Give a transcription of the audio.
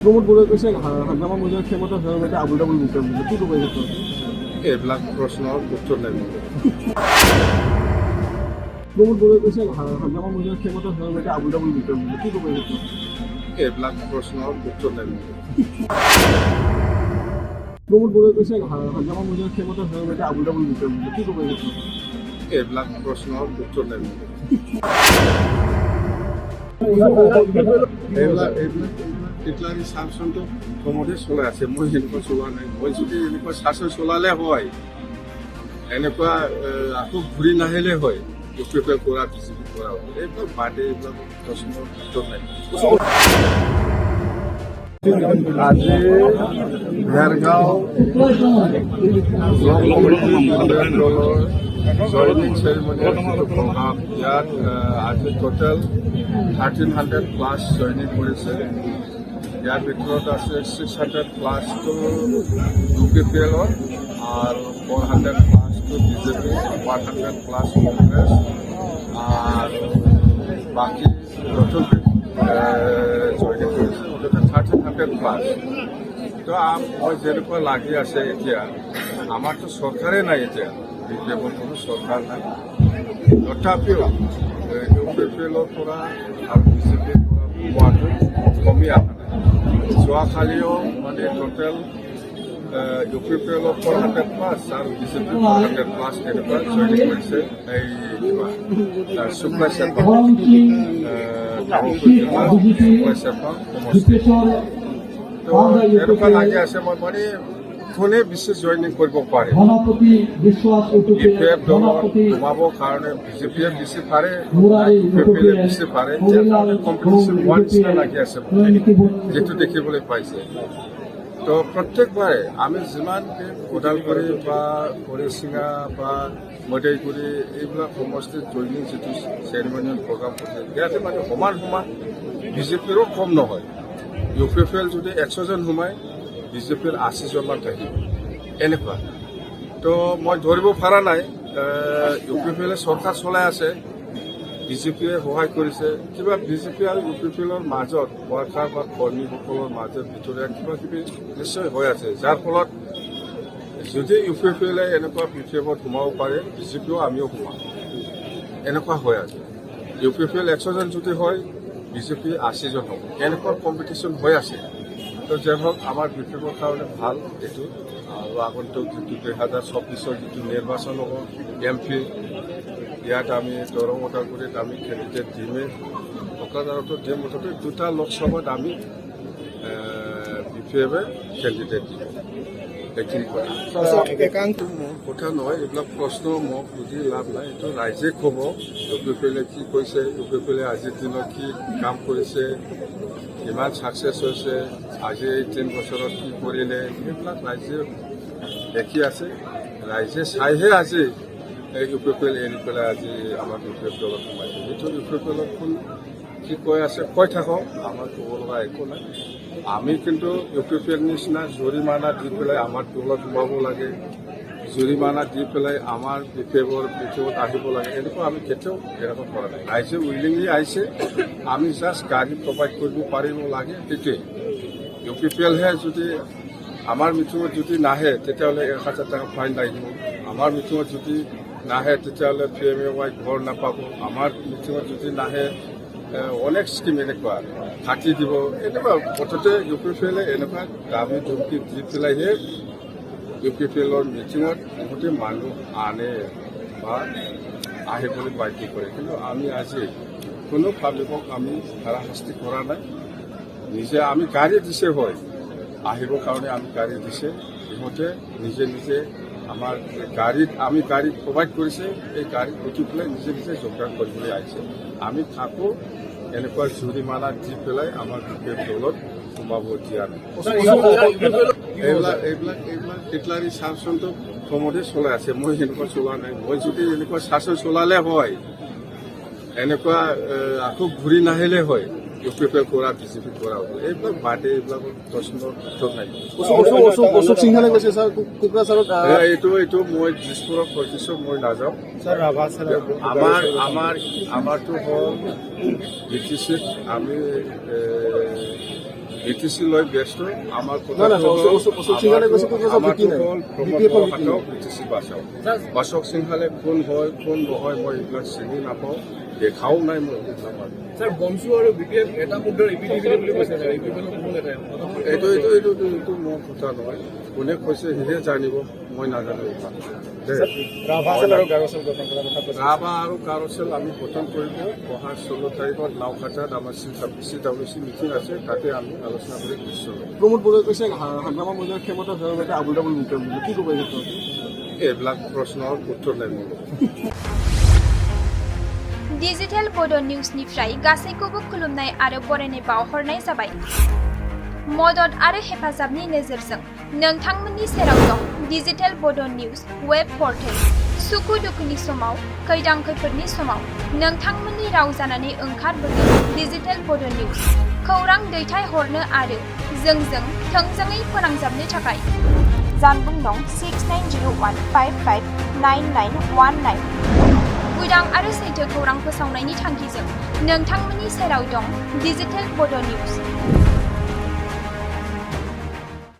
প্ৰমোদ বড়ুৱাই কৈছে হাগ্ৰামা মহিলাৰ ক্ষমতা হোৱাৰ বাবে আবুল ডাবুল মুক্ত কি ক'ব এই ক্ষেত্ৰত? এইবিলাক প্ৰশ্নৰ উত্তৰ নাই। প্ৰমোদ বড়ুৱাই কৈছে হাগ্ৰামা মহিলাৰ ক্ষমতা হোৱাৰ বাবে আবুল ডাবুল মুক্ত কি ক'ব এই ক্ষেত্ৰত? এইবিলাক প্ৰশ্নৰ উত্তৰ নাই। প্ৰমোদ বড়ুৱাই কৈছে হাগ্ৰামা মহিলাৰ ক্ষমতা হোৱাৰ বাবে আবুল ডাবুল মুক্ত কি ক'ব এই ক্ষেত্ৰত? এইবিলাক প্ৰশ্নৰ উত্তৰ নাই। টিটলাৰী শাসনটো প্ৰমোদে চলাই আছে, মই সেনেকুৱা চলোৱা নাই। মই যদি এনেকুৱা শাসন চলালে হয়, এনেকুৱা আকৌ ঘূৰি নাহিলে হয়, ইউপিএফএল কৰা বিজেপি কৰা হয়। এইবিলাক বাদে এইবিলাক প্ৰশ্নৰ উত্তৰ নাই। আজি ভেৰগাঁও ব্লক কমিটিৰ দলৰ জইনিং চেৰিমনিৰ যিটো প্ৰগ্ৰাম, ইয়াত আজি টোটেল 1300+ জইনিং কৰিছে। ইয়াৰ ভিতৰত আছে 600+টো ইউপিএফএলৰ আৰু 400+টো বিজেপি, 100+ কংগ্ৰেছ আৰু বাকী নতুনকৈ জইনিং কৰিছে। টোটেল 1300+। তো মই যেনেকুৱা লাগি আছে এতিয়া, আমাৰতো চৰকাৰে নাই এতিয়া, বিজেপিৰ কোনো চৰকাৰ নাই। তথাপিও ইউপিএফএলৰ পৰা আৰু বিজেপিৰ পৰা পোৱাটো কমি অহা নাই। যোৱাকালিও মানে টোটেল ইউপিএফএলৰ 400+ আৰু বিজেপিৰ 400+ এনেকুৱা জইনিং কৰিছে। এই কিবা সুপ্লাই চেম্পাৰ সমষ্টি। তো এনেকুৱা লাগি আছে মই মানে কোনে বেছি জইনিং কৰিব পাৰে। ইউপিএফ দলত সোমাবৰ কাৰণে বিজেপিয়ে বেছি পাৰে, ইউপিএফএলে বেছি পাৰে। কম্পিটিশ্যন হোৱাৰ নিচিনা লাগি আছে যিটো দেখিবলৈ পাইছে। তো প্ৰত্যেকবাৰে আমি যিমান ওদালগুৰি বা হৰিচিঙা বা মৈদাইগুৰি এইবিলাক সমষ্টিত জইনিং যিটো চেৰিমনিয়েল প্ৰগ্ৰাম কৰিছে, ইয়াতে মানে সমান বিজেপিৰো কম নহয়। ইউপিএফএল যদি 100 জন সোমায়, বিজেপিৰ 80 জনমান থাকিব, এনেকুৱা। তো মই ধৰিব পৰা নাই, ইউপিএফএলে চৰকাৰ চলাই আছে, বিজেপিয়ে সহায় কৰিছে। কিবা বিজেপি আৰু ইউপিএফএলৰ মাজত ৱৰ্কাৰ বা কৰ্মীসকলৰ মাজত ভিতৰীয়া কিবা কিবি নিশ্চয় হৈ আছে, যাৰ ফলত যদি ইউপিএফএলে এনেকুৱা বিপিএফত সোমাব পাৰে, বিজেপিও আমিও সোমাম, এনেকুৱা হৈ আছে। ইউপিএফএল 100 জন যদি হয়, বিজেপি 80 জন হ'ব, এনেকুৱা কম্পিটিশ্যন হৈ আছে। তো যে হওক আমাৰ বিপিএফৰ কাৰণে ভাল এইটো। আৰু আগন্তুক যিটো 2024 যিটো নিৰ্বাচন হ'ব MP, ইয়াত আমি দৰং ওদালগুৰিত আমি কেণ্ডিডেট দিমেই, কোকৰাঝাৰতো দিম। মুঠতে 2টা লোকসভাত আমি বিপিএফে কেণ্ডিডেট দিম। এইখিনি কথা মোৰ কথা নহয়, এইবিলাক প্ৰশ্ন মোক সুধি লাভ নাই। এইটো ৰাইজে ক'ব ইউপিএফএলে কি কৈছে, ইউপিএফএলে আজিৰ দিনত কি কাম কৰিছে, কিমান ছাকচেছ হৈছে, আজি 3 বছৰত কি কৰিলে, এইবিলাক ৰাইজে দেখি আছে। ৰাইজে চাইহে আজি ইউপিএফএল এৰি পেলাই আজি আমাৰ বিপিএফ দলত সোমাইছে। সেইটো ইউপিএফএলত কোন কি কৈ আছে কৈ থাকক, আমাৰ ক'ব লগা একো নাই। আমি কিন্তু ইউপিএফএল নিচিনা জৰিমানা দি পেলাই আমাৰ দলত সোমাব লাগে, জৰিমানা দি পেলাই আমাৰ বিপিএফত আহিব লাগে, এনেকুৱা আমি কেতিয়াও এনেকুৱা কৰা নাই। ৰাইজে উইলিংলি আহিছে, আমি জাষ্ট গাড়ী প্ৰভাইড কৰিব পাৰিব লাগে, সেইটোৱে। ইউপিএফএলহে যদি আমাৰ মিটিঙত যদি নাহে, তেতিয়াহ'লে 1000 টকা ফাইন লাগিব। আমাৰ মিটিঙত যদি নাহে, তেতিয়াহ'লে PMAY ঘৰ নাপাব। আমাৰ মিটিঙত যদি নাহে, অনেক স্কিম এনেকুৱা থাকি দিব, এনেকুৱা। মুঠতে ইউপিএফএলে এনেকুৱা দাবী ধমকি দি পেলাইহে ইউপিএফএলৰ মিটিঙত বহুতে মানুহ আনে বা আহিবলৈ বাধ্য কৰে। কিন্তু আমি আজি কোনো পাব্লিকক আমি হাৰাশাস্তি কৰা নাই। নিজে আমি গাড়ী দিছে হয়, আহিবৰ কাৰণে আমি গাড়ী দিছে, ইহঁতে নিজে নিজে আমাৰ আমি গাড়ী প্ৰভাইড কৰিছে, এই গাড়ী উঠি পেলাই নিজে নিজে যোগদান কৰিবলৈ আহিছে। আমি থাকোঁ এনেকুৱা জৰিমানা দি পেলাই আমাৰ বিপিএফ দলত সোমাব দিয়া নাই। এইবিলাক টিটলাৰী শাসনটো প্ৰমোদে চলাই আছে, মই সেনেকুৱা চলোৱা নাই। মই যদি এনেকুৱা শাসন চলালে হয়, এনেকুৱা আকৌ ঘূৰি নাহিলে হয়, ইউপিএফএল কৰা বিজেপি কৰা হ'ব। এইবিলাক বাদে এইবিলাক প্ৰশ্নৰ উত্তৰ নাই। অশোক সিংহালে কৈছে ছাৰ কোকৰাঝাৰত এইটো মই দিছপুৰত কৈছোঁ, মই নাযাওঁ। আমাৰটো হ'ল BTCত আমি BTC লয় ব্যস্ত আমাৰ না, না, অশোক সিংহালে কৈছে কি কৈছে বিকি নাই। প্ৰমোদ হাতক BTC বাছক বাছক সিংহালে কোন হয় কোন নহয় মই এইবিলাক চিনি নাপাওঁ দেখাও নাই মই নাপাওঁ স্যার বংশু আৰু বিপিএফ এটা মুদ্ৰাৰ ইপিটিভি বুলি কৈছে স্যাৰ ইপিএফৰ কোনো নেতাই এইটো মোৰ কথা নহয় কোনে কৈছে সিহে জানিব মই নাজানো ৰাভা আৰু গাৰোচল গঠন কৰাৰ কথা কৈছে ৰাভা আৰু গাৰোচল আমি গঠন কৰিব অহা 16 তাৰিখত নাওঘাটাত আমাৰ CWC মিটিং আছে তাতে আমি আলোচনা কৰি নিশ্চয় প্ৰমোদ বড়োৱে কৈছে হাগ্ৰামা মহিলাৰ ক্ষমতা হোৱাৰ বাবে আবু ডাবুল মুক্ত বুলি কি ক'ব এইবিলাক প্ৰশ্নৰ উত্তৰ নাই মোৰ डिजिटेल बोडो निउजनिफ्राय गासैखौबो खुलुमनाय आरो बरायनाय बावहरनाय जाबाय मदद आरो हेफाजाबनि नोजोरजों नोंथांमोननि सेराव दं digital Bodo news web portal सुखु दुखुनि समाव खैदां खैफोदनि समाव नोंथांमोननि राव जानानै ओंखारबोगोन डिजिटेल बोडो निउज खौरां दैथायहरनो आरो जोंजों थोंजोङै फोनांजाबनो थाखाय जानबुं दं 6901559919 उदां आरो सैथो खौरां फोसावनायनि थांखिजों नोंथांमोननि सेराव दं डिजिटेल बोडो निउज